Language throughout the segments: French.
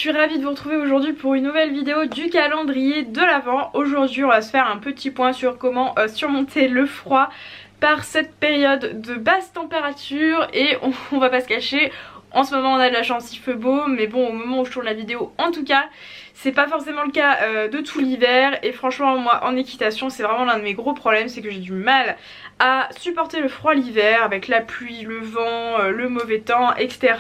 suis ravie de vous retrouver aujourd'hui pour une nouvelle vidéo du calendrier de l'Avent. Aujourd'hui on va se faire un petit point sur comment surmonter le froid par cette période de basse température. Et on va pas se cacher, en ce moment on a de la chance, il fait beau, mais bon, au moment où je tourne la vidéo en tout cas c'est pas forcément le cas de tout l'hiver. Et franchement moi en équitation c'est vraiment l'un de mes gros problèmes, c'est que j'ai du mal à supporter le froid l'hiver avec la pluie, le vent, le mauvais temps, etc.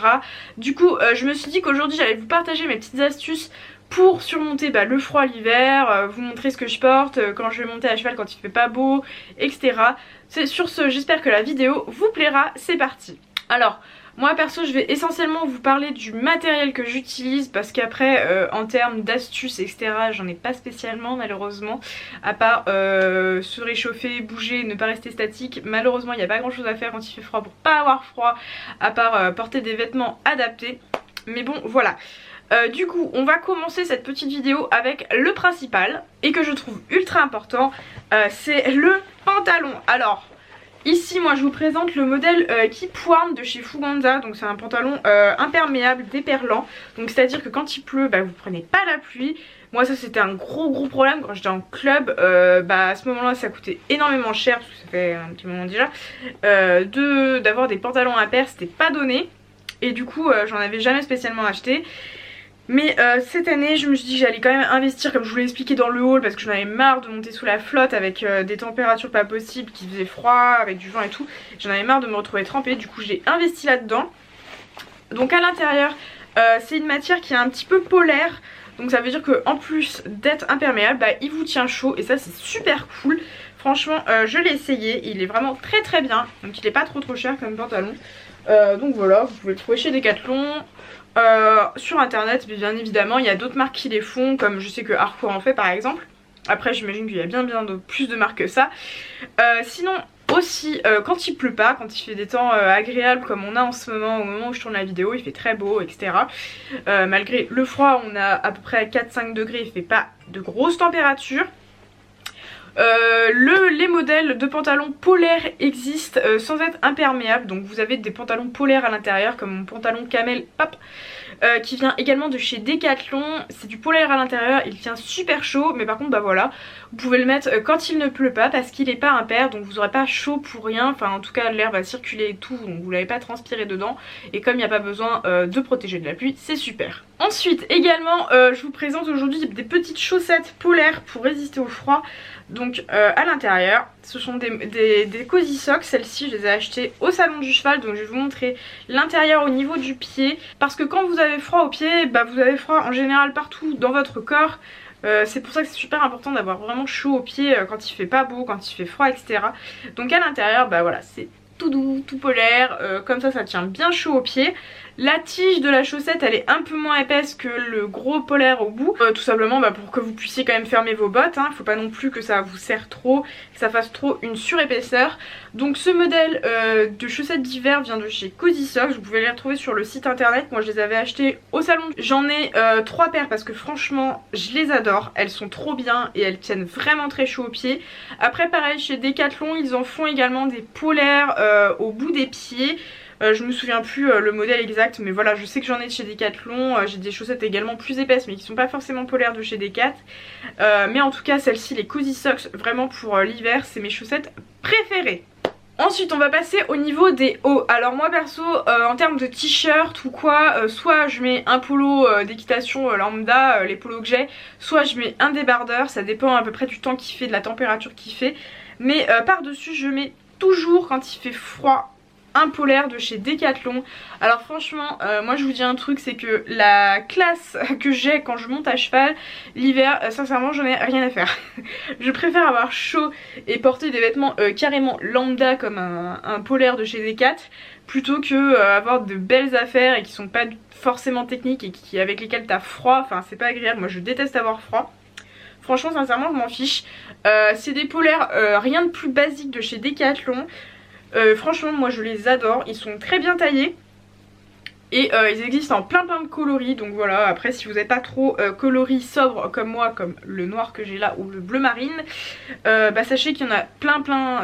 Du coup je me suis dit qu'aujourd'hui j'allais vous partager mes petites astuces pour surmonter le froid l'hiver, vous montrer ce que je porte quand je vais monter à cheval quand il fait pas beau, etc. Sur ce, j'espère que la vidéo vous plaira, c'est parti. Alors moi perso je vais essentiellement vous parler du matériel que j'utilise, parce qu'après en termes d'astuces etc j'en ai pas spécialement malheureusement, à part se réchauffer, bouger, ne pas rester statique. Malheureusement il n'y a pas grand chose à faire quand il fait froid pour pas avoir froid, à part porter des vêtements adaptés. Mais bon voilà. Du coup on va commencer cette petite vidéo avec le principal et que je trouve ultra important, c'est le pantalon. Alors ici moi je vous présente le modèle Keep Warm de chez Fuganza. Donc c'est un pantalon imperméable déperlant, donc c'est à dire que quand il pleut vous prenez pas la pluie. Moi ça c'était un gros problème quand j'étais en club, à ce moment là ça coûtait énormément cher parce que ça fait un petit moment déjà, d'avoir des pantalons impairs c'était pas donné. Et du coup j'en avais jamais spécialement acheté. Mais cette année je me suis dit que j'allais quand même investir, comme je vous l'ai expliqué dans le haul, parce que j'en avais marre de monter sous la flotte avec des températures pas possibles, qui faisait froid, avec du vent et tout. J'en avais marre de me retrouver trempée, du coup j'ai investi là-dedans. Donc à l'intérieur c'est une matière qui est un petit peu polaire, donc ça veut dire qu'en plus d'être imperméable, il vous tient chaud et ça c'est super cool. Franchement je l'ai essayé, il est vraiment très bien, donc il est pas trop cher comme pantalon. Donc voilà, vous pouvez le trouver chez Decathlon. Sur internet bien évidemment, il y a d'autres marques qui les font, comme je sais que Harcourt en fait par exemple. Après j'imagine qu'il y a bien plus de marques que ça. Sinon aussi quand il pleut pas, quand il fait des temps agréables comme on a en ce moment, au moment où je tourne la vidéo il fait très beau etc. Malgré le froid on a à peu près 4-5 degrés, il fait pas de grosses températures. Les modèles de pantalons polaires existent sans être imperméables. Donc vous avez des pantalons polaires à l'intérieur, comme mon pantalon camel hop, qui vient également de chez Decathlon. C'est du polaire à l'intérieur, il tient super chaud. Mais par contre voilà, vous pouvez le mettre quand il ne pleut pas, parce qu'il n'est pas impair, donc vous n'aurez pas chaud pour rien. Enfin en tout cas l'air va circuler et tout, donc vous n'allez pas transpirer dedans. Et comme il n'y a pas besoin de protéger de la pluie, c'est super. Ensuite également je vous présente aujourd'hui des petites chaussettes polaires pour résister au froid. Donc à l'intérieur ce sont des Cozy Socks. Celles-ci je les ai achetées au salon du cheval, donc je vais vous montrer l'intérieur au niveau du pied, parce que quand vous avez froid au pied, vous avez froid en général partout dans votre corps. C'est pour ça que c'est super important d'avoir vraiment chaud au pied quand il fait pas beau, quand il fait froid etc. Donc à l'intérieur voilà, c'est tout doux, tout polaire, comme ça tient bien chaud au pied. La tige de la chaussette elle est un peu moins épaisse que le gros polaire au bout, tout simplement pour que vous puissiez quand même fermer vos bottes, hein. Faut pas non plus que ça vous serre trop, que ça fasse trop une surépaisseur. Donc ce modèle de chaussettes d'hiver vient de chez Cozy Socks, vous pouvez les retrouver sur le site internet. Moi je les avais achetées au salon, j'en ai 3 paires parce que franchement je les adore, elles sont trop bien et elles tiennent vraiment très chaud aux pieds. Après pareil chez Decathlon ils en font également des polaires au bout des pieds. Je me souviens plus le modèle exact, mais voilà je sais que j'en ai de chez Decathlon. J'ai des chaussettes également plus épaisses mais qui sont pas forcément polaires de chez Decat. Mais en tout cas celles-ci, les Cozy Socks, vraiment pour l'hiver c'est mes chaussettes préférées. Ensuite on va passer au niveau des hauts. Alors moi perso en termes de t-shirt ou quoi, soit je mets un polo d'équitation lambda, les polos que j'ai, soit je mets un débardeur, ça dépend à peu près du temps qu'il fait, de la température qu'il fait. Mais par dessus je mets toujours, quand il fait froid, un polaire de chez Decathlon. Alors franchement moi je vous dis un truc, c'est que la classe que j'ai quand je monte à cheval l'hiver, sincèrement j'en ai rien à faire. Je préfère avoir chaud et porter des vêtements carrément lambda comme un polaire de chez Decat, plutôt que avoir de belles affaires et qui sont pas forcément techniques et avec lesquelles t'as froid. Enfin c'est pas agréable, moi je déteste avoir froid. Franchement sincèrement je m'en fiche. C'est des polaires rien de plus basique de chez Decathlon. Franchement moi je les adore, ils sont très bien taillés et ils existent en plein de coloris. Donc voilà, après si vous n'êtes pas trop coloris sobre comme moi, comme le noir que j'ai là ou le bleu marine, sachez qu'il y en a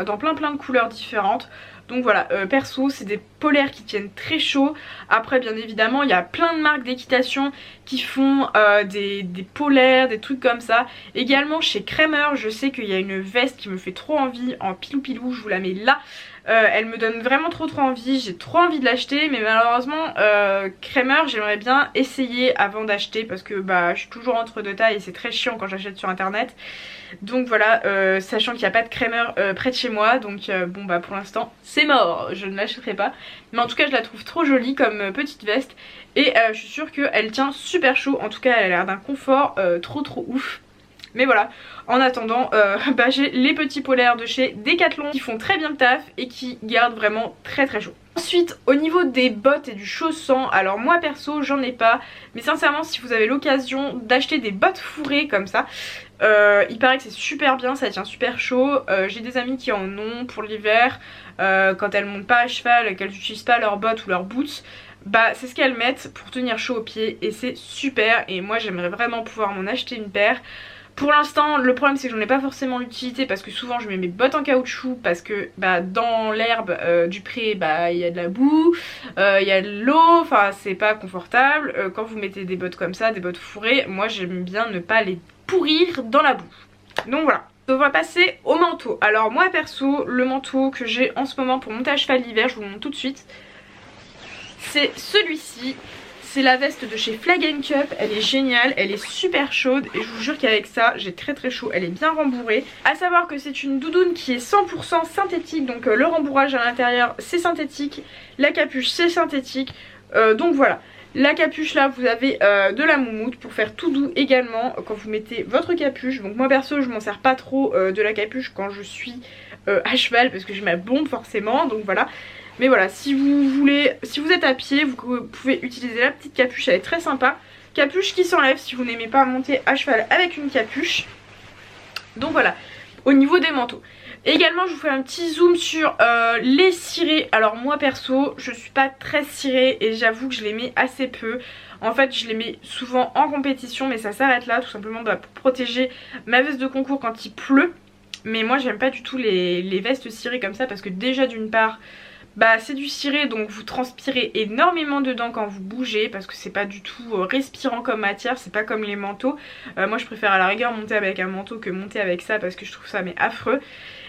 dans plein de couleurs différentes. Donc voilà, perso c'est des polaires qui tiennent très chaud. Après bien évidemment il y a plein de marques d'équitation qui font des polaires, des trucs comme ça. Également chez Kramer je sais qu'il y a une veste qui me fait trop envie en pilou, je vous la mets là. Elle me donne vraiment trop envie, j'ai trop envie de l'acheter, mais malheureusement Kramer j'aimerais bien essayer avant d'acheter parce que bah je suis toujours entre deux tailles et c'est très chiant quand j'achète sur internet. Donc voilà, sachant qu'il n'y a pas de Kramer près de chez moi, donc bon bah pour l'instant c'est mort, je ne l'achèterai pas. Mais en tout cas je la trouve trop jolie comme petite veste et je suis sûre qu'elle tient super chaud, en tout cas elle a l'air d'un confort trop ouf. Mais voilà, en attendant, bah, j'ai les petits polaires de chez Decathlon qui font très bien le taf et qui gardent vraiment très chaud. Ensuite, au niveau des bottes et du chausson, alors moi perso j'en ai pas, mais sincèrement si vous avez l'occasion d'acheter des bottes fourrées comme ça, il paraît que c'est super bien, ça tient super chaud. J'ai des amis qui en ont pour l'hiver, quand elles montent pas à cheval et qu'elles n'utilisent pas leurs bottes ou leurs boots. Bah c'est ce qu'elles mettent pour tenir chaud aux pieds et c'est super et moi j'aimerais vraiment pouvoir m'en acheter une paire. Pour l'instant le problème c'est que j'en ai pas forcément l'utilité parce que souvent je mets mes bottes en caoutchouc parce que bah dans l'herbe du pré bah il y a de la boue, il y a de l'eau, enfin c'est pas confortable. Quand vous mettez des bottes comme ça, des bottes fourrées, moi j'aime bien ne pas les pourrir dans la boue. Donc voilà. On va passer au manteau. Alors moi perso le manteau que j'ai en ce moment pour monter à cheval l'hiver, je vous le montre tout de suite. C'est celui-ci. C'est la veste de chez Flag & Cup, elle est géniale, elle est super chaude et je vous jure qu'avec ça j'ai très chaud, elle est bien rembourrée. A savoir que c'est une doudoune qui est 100% synthétique, donc le rembourrage à l'intérieur c'est synthétique, la capuche c'est synthétique, donc voilà. La capuche là vous avez de la moumoute pour faire tout doux également quand vous mettez votre capuche. Donc moi perso je m'en sers pas trop de la capuche quand je suis à cheval parce que j'ai ma bombe forcément, donc voilà. Mais voilà, si vous êtes à pied, vous pouvez utiliser la petite capuche, elle est très sympa. Capuche qui s'enlève si vous n'aimez pas monter à cheval avec une capuche. Donc voilà, au niveau des manteaux. Et également je vous fais un petit zoom sur les cirés. Alors moi perso, je suis pas très cirée et j'avoue que je les mets assez peu. En fait je les mets souvent en compétition mais ça s'arrête là tout simplement pour protéger ma veste de concours quand il pleut. Mais moi j'aime pas du tout les vestes cirées comme ça parce que déjà d'une part... bah c'est du ciré donc vous transpirez énormément dedans quand vous bougez parce que c'est pas du tout respirant comme matière, c'est pas comme les manteaux. Moi je préfère à la rigueur monter avec un manteau que monter avec ça parce que je trouve ça mais affreux.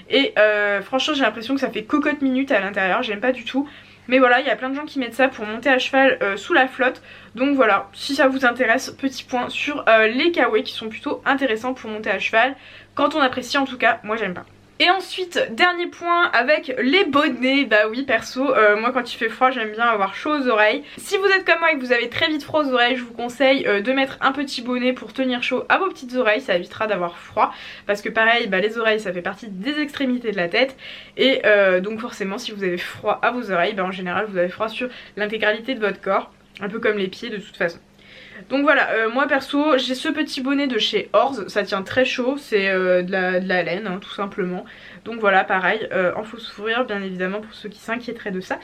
Et franchement j'ai l'impression que ça fait cocotte minute à l'intérieur, j'aime pas du tout. Mais voilà, il y a plein de gens qui mettent ça pour monter à cheval sous la flotte. Donc voilà, si ça vous intéresse, petit point sur les kawaii qui sont plutôt intéressants pour monter à cheval. Quand on apprécie en tout cas, moi j'aime pas. Et ensuite, dernier point avec les bonnets. Bah oui perso, moi quand il fait froid j'aime bien avoir chaud aux oreilles. Si vous êtes comme moi et que vous avez très vite froid aux oreilles, je vous conseille de mettre un petit bonnet pour tenir chaud à vos petites oreilles. Ça évitera d'avoir froid parce que pareil, bah, les oreilles ça fait partie des extrémités de la tête. Et donc forcément si vous avez froid à vos oreilles, bah, en général vous avez froid sur l'intégralité de votre corps. Un peu comme les pieds de toute façon. Donc voilà, moi perso j'ai ce petit bonnet de chez Orz, ça tient très chaud, c'est de la laine hein, tout simplement. Donc voilà pareil, en fausse fourrure bien évidemment pour ceux qui s'inquiéteraient de ça.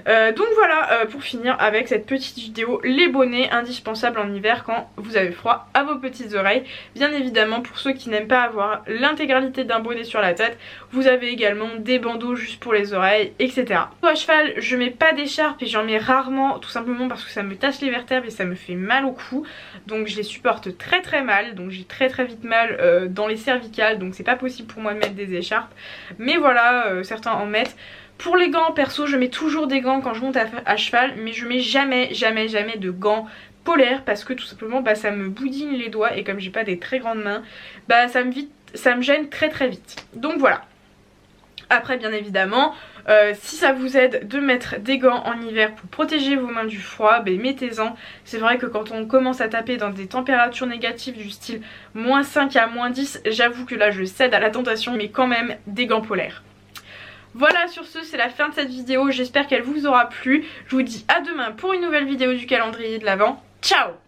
Donc voilà pour finir avec cette petite vidéo, les bonnets indispensables en hiver quand vous avez froid à vos petites oreilles. Bien évidemment pour ceux qui n'aiment pas avoir l'intégralité d'un bonnet sur la tête, vous avez également des bandeaux juste pour les oreilles etc. À cheval je mets pas d'écharpe et j'en mets rarement tout simplement parce que ça me tache les vertèbres et ça me fait mal au cou. Donc je les supporte très mal, donc j'ai très vite mal dans les cervicales, donc c'est pas possible pour moi de mettre des écharpes. Mais voilà, certains en mettent. Pour les gants, perso, je mets toujours des gants quand je monte à cheval, mais je mets jamais de gants polaires parce que tout simplement bah, ça me boudine les doigts et comme j'ai pas des très grandes mains, bah ça me gêne très vite. Donc voilà. Après bien évidemment, si ça vous aide de mettre des gants en hiver pour protéger vos mains du froid, ben mettez-en. C'est vrai que quand on commence à taper dans des températures négatives du style -5 à -10, j'avoue que là je cède à la tentation, mais quand même des gants polaires. Voilà, sur ce c'est la fin de cette vidéo, j'espère qu'elle vous aura plu. Je vous dis à demain pour une nouvelle vidéo du calendrier de l'Avent. Ciao!